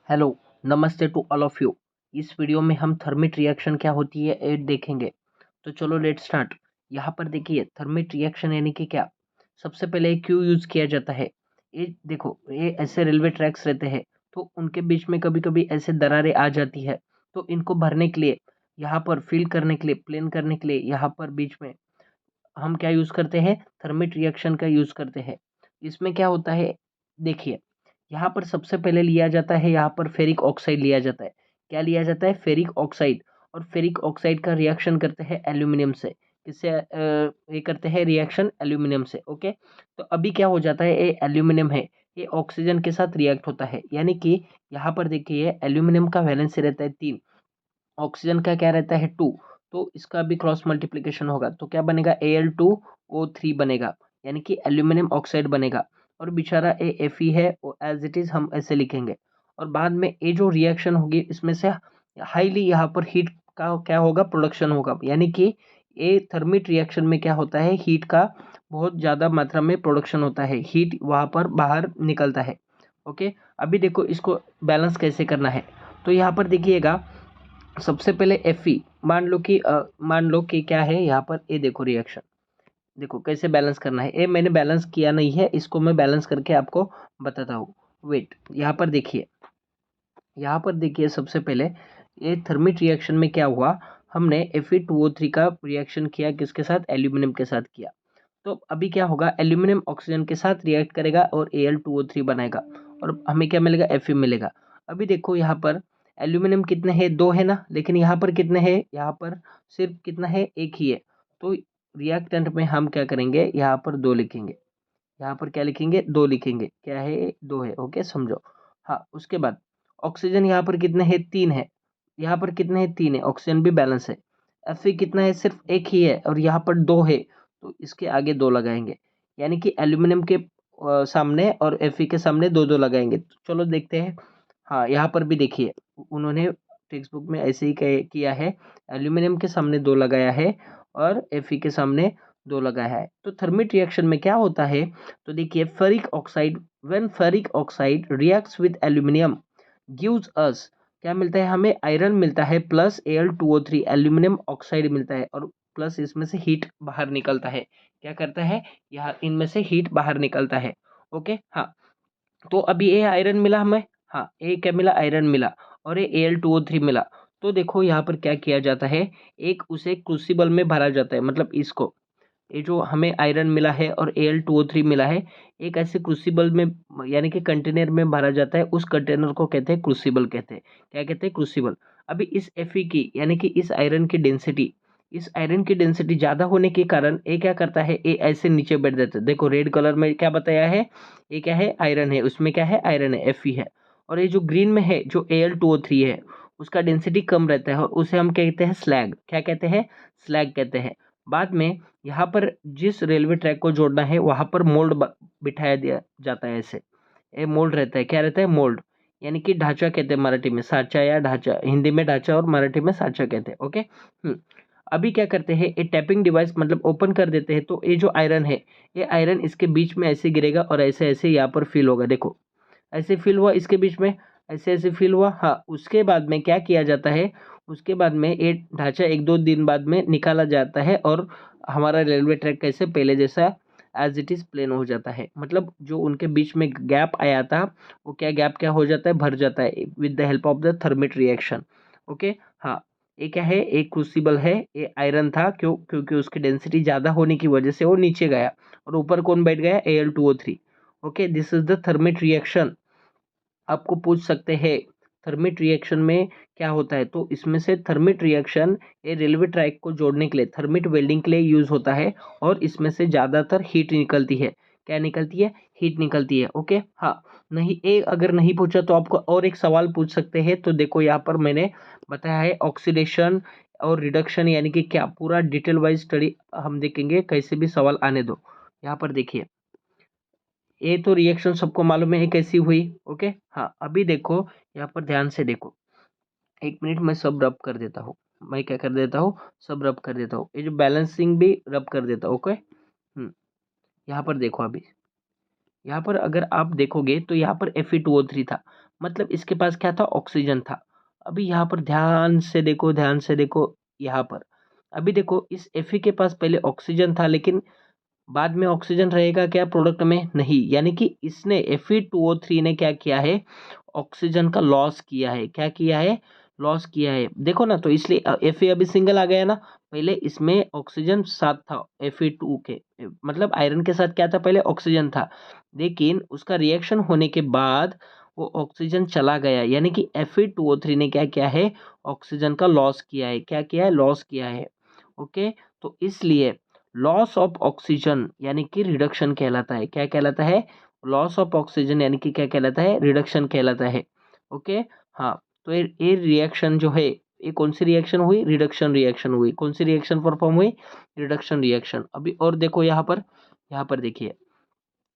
Hello, नमस्ते to all of you. इस video में हम थर्मिट रिएक्शन क्या होती है ये देखेंगे। तो चलो लेट स्टार्ट। यहाँ पर देखिए थर्मिट रिएक्शन यानी कि क्या। सबसे पहले क्यों यूज किया जाता है। ये देखो, ये ऐसे रेलवे ट्रैक्स रहते हैं, तो उनके बीच में कभी कभी ऐसे दरारें आ जाती है। तो इनको भरने के लिए, यहाँ पर फिल करने के लिए, प्लेन करने के लिए, यहाँ पर बीच में हम क्या यूज करते हैं, थर्मिट रिएक्शन का यूज करते हैं। इसमें क्या होता है, देखिए यहाँ पर सबसे पहले लिया जाता है, यहाँ पर फेरिक ऑक्साइड लिया जाता है। क्या लिया जाता है, फेरिक ऑक्साइड। और फेरिक ऑक्साइड का रिएक्शन करते हैं एल्यूमिनियम से। किससे ये करते हैं रिएक्शन, एल्यूमिनियम से। ओके, तो अभी क्या हो जाता है, ये एल्यूमिनियम है, ये ऑक्सीजन के साथ रिएक्ट होता है। यानी कि यहाँ पर देखिए एल्यूमिनियम का वैलेंसी रहता है 3, ऑक्सीजन का क्या रहता है 2। तो इसका भी क्रॉस मल्टीप्लिकेशन होगा तो क्या बनेगा, Al2O3 बनेगा, यानी कि एल्यूमिनियम ऑक्साइड बनेगा। और बेचारा Fe है, वो एज इट इज हम ऐसे लिखेंगे। और बाद में ये जो रिएक्शन होगी इसमें से हाईली यहाँ पर हीट का क्या होगा, प्रोडक्शन होगा। यानी कि ये थर्मिट रिएक्शन में क्या होता है, हीट का बहुत ज़्यादा मात्रा में प्रोडक्शन होता है, हीट वहाँ पर बाहर निकलता है। ओके, अभी देखो इसको बैलेंस कैसे करना है। तो यहाँ पर देखिएगा, सबसे पहले Fe मान लो कि क्या है यहाँ पर, ये देखो रिएक्शन, देखो कैसे बैलेंस करना है। ये मैंने बैलेंस किया नहीं है, इसको मैं बैलेंस करके आपको बताता हूँ। वेट, यहाँ पर देखिए सबसे पहले ये थर्मिट रिएक्शन में क्या हुआ, हमने Fe2O3 का रिएक्शन किया, किसके साथ, एल्यूमिनियम के साथ किया। तो अभी क्या होगा, एल्यूमिनियम ऑक्सीजन के साथ रिएक्ट करेगा और Al2O3 बनाएगा, और हमें क्या मिलेगा, Fe मिलेगा। अभी देखो यहाँ पर एल्यूमिनियम कितने हैं, 2 है ना, लेकिन यहाँ पर कितने हैं, यहाँ पर सिर्फ कितना है, एक ही है। तो रिएक्टेंट में हम क्या करेंगे, यहाँ पर 2 लिखेंगे, यहाँ पर क्या लिखेंगे, 2 लिखेंगे। क्या है, 2 है। ओके, समझो। हाँ, उसके बाद ऑक्सीजन यहाँ पर कितने हैं, 3 है। यहाँ पर कितने हैं, 3 है, ऑक्सीजन भी बैलेंस है। Fe कितना है, सिर्फ एक ही है, और यहाँ पर 2 है, तो इसके आगे 2 लगाएंगे। यानी कि एल्यूमिनियम के सामने और Fe के सामने 2 2 लगाएंगे। तो चलो देखते हैं। हाँ, यहाँ पर भी देखिए उन्होंने टेक्स्ट बुक में ऐसे ही किया है, एल्यूमिनियम के सामने 2 लगाया है और Fe के सामने 2 लगाया है। तो थर्मिट रिएक्शन में क्या होता है, तो देखिए ferric oxide, when ferric oxide reacts with aluminium gives us, क्या मिलता है हमें, आयरन मिलता है, प्लस Al2O3 एल्यूमिनियम ऑक्साइड मिलता है, और प्लस इसमें से हीट बाहर निकलता है। क्या करता है, यहाँ इनमें से हीट बाहर निकलता है। ओके, हाँ। तो अभी ये आयरन मिला हमें, हाँ ये क्या मिला, आयरन मिला, और ये Al2O3 मिला। तो देखो यहाँ पर क्या किया जाता है, एक उसे क्रूसिबल में भरा जाता है, मतलब इसको, ये जो हमें आयरन मिला है और Al2O3 मिला है, एक ऐसे क्रूसिबल में, यानी कि कंटेनर में भरा जाता है। उस कंटेनर को कहते हैं क्रूसिबल, कहते हैं, क्या कहते हैं, क्रूसिबल। अभी इस Fe की, यानी कि इस आयरन की डेंसिटी ज़्यादा होने के कारण ये क्या करता है, ये ऐसे नीचे बैठ जाता है। देखो रेड कलर में क्या बताया है, ये क्या है, आयरन है, उसमें क्या है, आयरन है, Fe है। और ये जो ग्रीन में है, जो Al2O3 है, उसका डेंसिटी कम रहता है, और उसे हम कहते हैं स्लैग। क्या कहते हैं, स्लैग कहते हैं। बाद में यहाँ पर जिस रेलवे ट्रैक को जोड़ना है वहाँ पर मोल्ड बिठाया दिया जाता है ऐसे। ये मोल्ड रहता है, क्या रहता है, मोल्ड, यानी कि ढांचा कहते हैं मराठी में, साचा या ढांचा, हिंदी में ढांचा और मराठी में साचा कहते हैं। ओके। अभी क्या करते हैं, ये टैपिंग डिवाइस मतलब ओपन कर देते हैं, तो ये जो आयरन है, ये आयरन इसके बीच में ऐसे गिरेगा और ऐसे ऐसे यहाँ पर फिल होगा। देखो ऐसे फिल हुआ इसके बीच में, ऐसे ऐसे फिल हुआ। हाँ, उसके बाद में क्या किया जाता है, उसके बाद में ये ढांचा 1 2 दिन बाद में निकाला जाता है, और हमारा रेलवे ट्रैक कैसे पहले जैसा एज इट इज प्लेन हो जाता है। मतलब जो उनके बीच में गैप आया था, वो क्या गैप क्या हो जाता है, भर जाता है with the help of the thermite reaction. Okay, हाँ। ये क्या है, एक क्रूसिबल है, ये आयरन था, क्योंकि उसकी डेंसिटी ज़्यादा होने की वजह से वो नीचे गया, और ऊपर कौन बैठ गया, Al2O3। Okay, this is the thermite reaction. आपको पूछ सकते हैं थर्मिट रिएक्शन में क्या होता है, तो इसमें से थर्मिट रिएक्शन ये रेलवे ट्रैक को जोड़ने के लिए, थर्मिट वेल्डिंग के लिए यूज होता है, और इसमें से ज़्यादातर हीट निकलती है। क्या निकलती है, हीट निकलती है। ओके, हाँ। नहीं, एक अगर नहीं पूछा तो आपको और एक सवाल पूछ सकते हैं। तो देखो यहाँ पर मैंने बताया है ऑक्सीडेशन और रिडक्शन, यानी कि क्या, पूरा डिटेल वाइज स्टडी हम देखेंगे, कैसे भी सवाल आने दो। यहाँ पर देखिए, ये तो रिएक्शन सबको मालूम है, ये कैसी हुई। ओके, हाँ। अभी देखो यहाँ पर ध्यान से देखो, 1 मिनट मैं सब रब कर देता हूँ। मैं क्या कर देता हूँ, सब रब कर देता हूँ, ये जो बैलेंसिंग भी रब कर देता हूँ। ओके। यहाँ पर देखो, अभी यहाँ पर अगर आप देखोगे तो यहाँ पर Fe2O3 था, मतलब इसके पास क्या था, ऑक्सीजन था। अभी यहाँ पर ध्यान से देखो, ध्यान से देखो यहाँ पर। अभी देखो इस Fe के पास पहले ऑक्सीजन था, लेकिन बाद में ऑक्सीजन रहेगा क्या प्रोडक्ट में, नहीं। यानी कि इसने Fe2O3 ने क्या किया है, ऑक्सीजन का लॉस किया है। क्या किया है, लॉस किया है। देखो ना, तो इसलिए Fe अभी सिंगल आ गया ना, पहले इसमें ऑक्सीजन साथ था Fe2 के, मतलब आयरन के साथ क्या था, पहले ऑक्सीजन था, लेकिन उसका रिएक्शन होने के बाद वो ऑक्सीजन चला गया, यानी कि Fe2O3 ने क्या किया है, ऑक्सीजन का लॉस किया है। क्या किया है, लॉस किया है। ओके, तो इसलिए लॉस ऑफ ऑक्सीजन यानी कि रिडक्शन कहलाता है। क्या कहलाता है, लॉस ऑफ ऑक्सीजन यानी कि क्या कहलाता है, रिडक्शन कहलाता है। ओके, हाँ। तो ये रिएक्शन जो है, ये कौन सी रिएक्शन हुई, रिडक्शन रिएक्शन हुई। कौन सी रिएक्शन परफॉर्म हुई, रिडक्शन रिएक्शन। अभी और देखो यहाँ पर देखिए,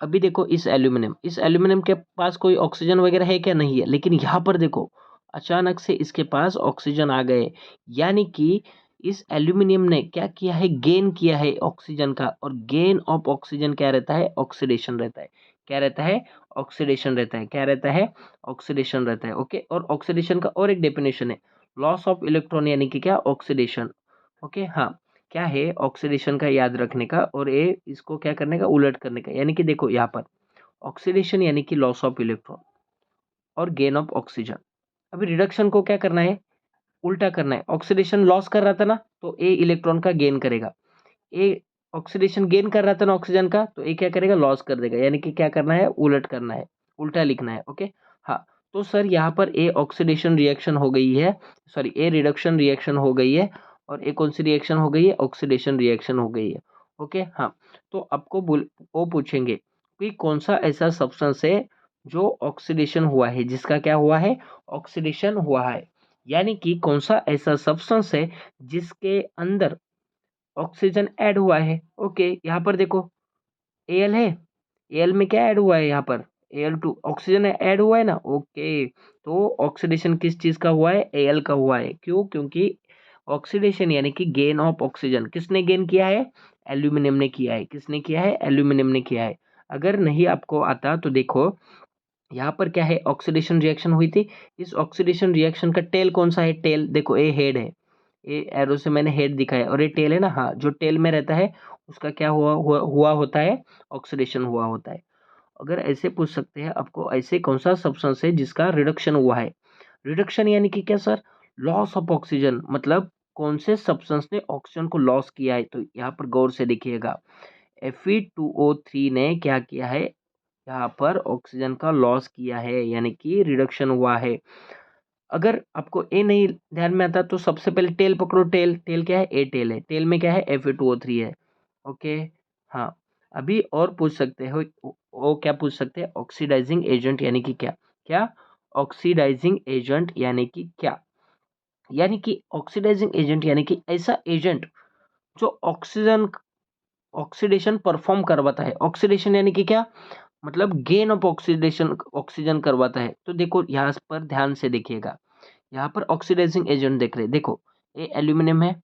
अभी देखो इस एल्यूमिनियम के पास कोई ऑक्सीजन वगैरह है क्या, नहीं है, लेकिन यहाँ पर देखो अचानक से इसके पास ऑक्सीजन आ गए, यानी कि इस एल्यूमिनियम ने क्या किया है, गेन किया है ऑक्सीजन का। और गेन ऑफ ऑक्सीजन क्या रहता है, ऑक्सीडेशन रहता है। क्या रहता है, ऑक्सीडेशन रहता है। क्या रहता है, ऑक्सीडेशन रहता है। ओके, और ऑक्सीडेशन का और एक डेफिनेशन है, लॉस ऑफ इलेक्ट्रॉन यानी कि क्या, ऑक्सीडेशन। ओके, हाँ। क्या है, ऑक्सीडेशन का याद रखने का, और ये इसको क्या करने का, उलट करने का। यानी कि देखो यहाँ पर ऑक्सीडेशन यानी कि लॉस ऑफ इलेक्ट्रॉन और गेन ऑफ ऑक्सीजन। अभी रिडक्शन को क्या करना है, उल्टा करना है। ऑक्सीडेशन लॉस कर रहा था ना, तो ए इलेक्ट्रॉन का गेन करेगा। ए ऑक्सीडेशन गेन कर रहा था ना ऑक्सीजन का, तो ए क्या करेगा, लॉस कर देगा। यानी कि क्या करना है, उलट करना है, उल्टा लिखना है। ओके, हाँ। तो सर यहाँ पर ए ऑक्सीडेशन रिएक्शन हो गई है, सॉरी ए रिडक्शन रिएक्शन हो गई है, और एक कौन सी रिएक्शन हो गई है, ऑक्सीडेशन रिएक्शन हो गई है। ओके, हाँ। तो आपको वो पूछेंगे कि कौन सा ऐसा सब्सटेंस है जो ऑक्सीडेशन हुआ है, जिसका क्या हुआ है, ऑक्सीडेशन हुआ है। यानी कि कौन सा ऐसा सब्सटेंस है जिसके अंदर ऑक्सीजन ऐड हुआ है। ओके, यहाँ पर देखो एल है, एल में क्या ऐड हुआ है, यहाँ पर Al2 ऑक्सीजन ऐड हुआ है ना। ओके, तो ऑक्सीडेशन किस चीज का हुआ है, एल का हुआ है। क्यों, क्योंकि ऑक्सीडेशन यानी कि गेन ऑफ ऑक्सीजन किसने गेन किया है, एल्यूमिनियम ने किया है। किसने किया है, एल्यूमिनियम ने किया है। अगर नहीं आपको आता तो देखो यहाँ पर क्या है, ऑक्सीडेशन रिएक्शन हुई थी। इस ऑक्सीडेशन रिएक्शन का टेल कौन सा है, टेल देखो ए हेड है, ये एरो से मैंने हेड दिखाया, और ये टेल है ना, हाँ। जो टेल में रहता है उसका क्या हुआ होता है, ऑक्सीडेशन हुआ होता है। अगर ऐसे पूछ सकते हैं आपको, ऐसे कौन सा सब्सटेंस है जिसका रिडक्शन हुआ है। रिडक्शन यानी कि क्या सर, लॉस ऑफ ऑक्सीजन, मतलब कौन से सब्सटेंस ने ऑक्सीजन को लॉस किया है। तो यहाँ पर गौर से देखिएगा, Fe2O3 ने क्या किया है, यहाँ पर ऑक्सीजन का लॉस किया है, यानी कि रिडक्शन हुआ है। अगर आपको ए नहीं ध्यान में आता तो सबसे पहले टेल पकड़ो, टेल टेल क्या है, ए टेल है, टेल में क्या है, Fe2O3 है। ओके, हाँ। अभी और पूछ सकते हो, वो क्या पूछ सकते हैं, ऑक्सीडाइजिंग एजेंट यानी कि क्या, क्या ऑक्सीडाइजिंग एजेंट यानी कि क्या। यानी कि ऑक्सीडाइजिंग एजेंट यानी कि ऐसा एजेंट जो ऑक्सीजन ऑक्सीडेशन परफॉर्म करवाता है। ऑक्सीडेशन यानी कि क्या, मतलब गेन ऑफ ऑक्सीडेशन, ऑक्सीजन करवाता है। तो देखो यहाँ पर ध्यान से देखिएगा, यहाँ पर ऑक्सीडाइजिंग एजेंट देख रहे हैं, देखो ये एल्यूमिनियम है,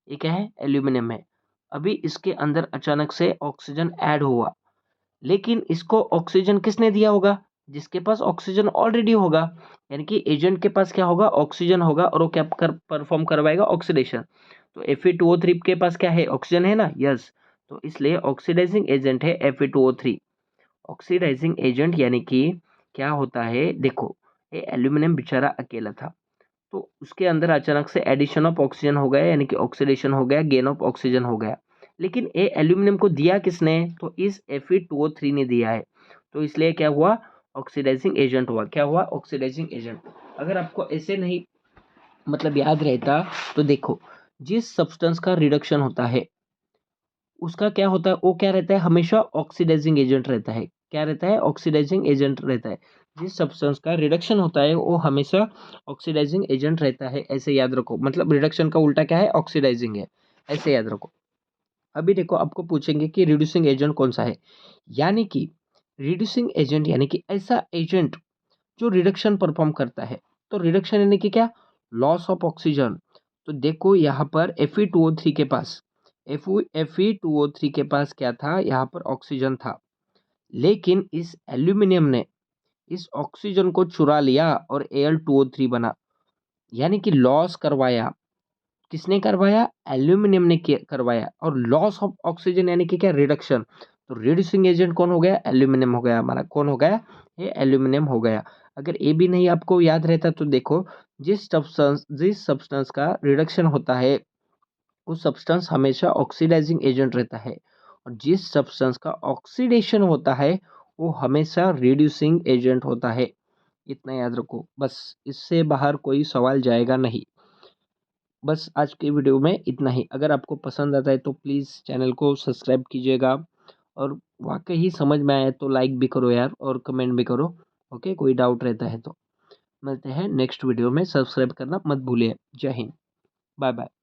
ये क्या है, एल्यूमिनियम है। अभी इसके अंदर अचानक से ऑक्सीजन ऐड हुआ, लेकिन इसको ऑक्सीजन किसने दिया होगा, जिसके पास ऑक्सीजन ऑलरेडी होगा। यानी कि एजेंट के पास क्या होगा, ऑक्सीजन होगा, और वो क्या कर परफॉर्म करवाएगा, ऑक्सीडेशन। तो Fe2O3 के पास क्या है, ऑक्सीजन है ना, यस। तो इसलिए ऑक्सीडाइजिंग एजेंट है Fe2O3। ऑक्सीडाइजिंग एजेंट यानी कि क्या होता है, देखो ये एल्यूमिनियम बेचारा अकेला था, तो उसके अंदर अचानक से एडिशन ऑफ ऑक्सीजन हो गया, यानी कि ऑक्सीडेशन हो गया, गेन ऑफ ऑक्सीजन हो गया। लेकिन ये एल्यूमिनियम को दिया किसने, तो इस Fe2O3 ने दिया है। तो इसलिए क्या हुआ, ऑक्सीडाइजिंग एजेंट हुआ। क्या हुआ, ऑक्सीडाइजिंग एजेंट। अगर आपको ऐसे नहीं मतलब याद रहता, तो देखो जिस सब्सटेंस का रिडक्शन होता है उसका क्या होता है, वो क्या रहता है, हमेशा ऑक्सीडाइजिंग एजेंट रहता है। क्या रहता है, ऑक्सीडाइजिंग एजेंट रहता है। जिस सब्सटेंस का रिडक्शन होता है वो हमेशा ऑक्सीडाइजिंग एजेंट रहता है, ऐसे याद रखो। मतलब रिडक्शन का उल्टा क्या है, ऑक्सीडाइजिंग है, ऐसे याद रखो। अभी देखो आपको पूछेंगे कि रिड्यूसिंग एजेंट कौन सा है। यानी कि रिड्यूसिंग एजेंट यानी कि ऐसा एजेंट जो रिडक्शन परफॉर्म करता है। तो रिडक्शन यानी कि क्या, लॉस ऑफ ऑक्सीजन। तो देखो यहाँ पर Fe2O3 के पास Fe2O3 के पास क्या था, यहाँ पर ऑक्सीजन था, लेकिन इस एल्यूमिनियम ने इस ऑक्सीजन को चुरा लिया और Al2O3 बना, यानी कि लॉस करवाया। किसने करवाया? एल्यूमिनियम ने करवाया। और लॉस ऑफ ऑक्सीजन यानी कि क्या? रिडक्शन। तो रिड्यूसिंग एजेंट कौन हो गया? एल्यूमिनियम हो गया हमारा। कौन हो गया? ये एल्यूमिनियम हो गया। अगर ये भी नहीं आपको याद रहता तो देखो, जिस सब्सटेंस का रिडक्शन होता है वो सब्सटेंस हमेशा ऑक्सीडाइजिंग एजेंट रहता है, और जिस सब्सटेंस का ऑक्सीडेशन होता है वो हमेशा रिड्यूसिंग एजेंट होता है। इतना याद रखो बस, इससे बाहर कोई सवाल जाएगा नहीं। बस आज के वीडियो में इतना ही। अगर आपको पसंद आता है तो प्लीज़ चैनल को सब्सक्राइब कीजिएगा, और वाकई ही समझ में आया तो लाइक भी करो यार, और कमेंट भी करो। ओके, कोई डाउट रहता है तो। मिलते हैं नेक्स्ट वीडियो में, सब्सक्राइब करना मत भूलिए। जय हिंद, बाय बाय।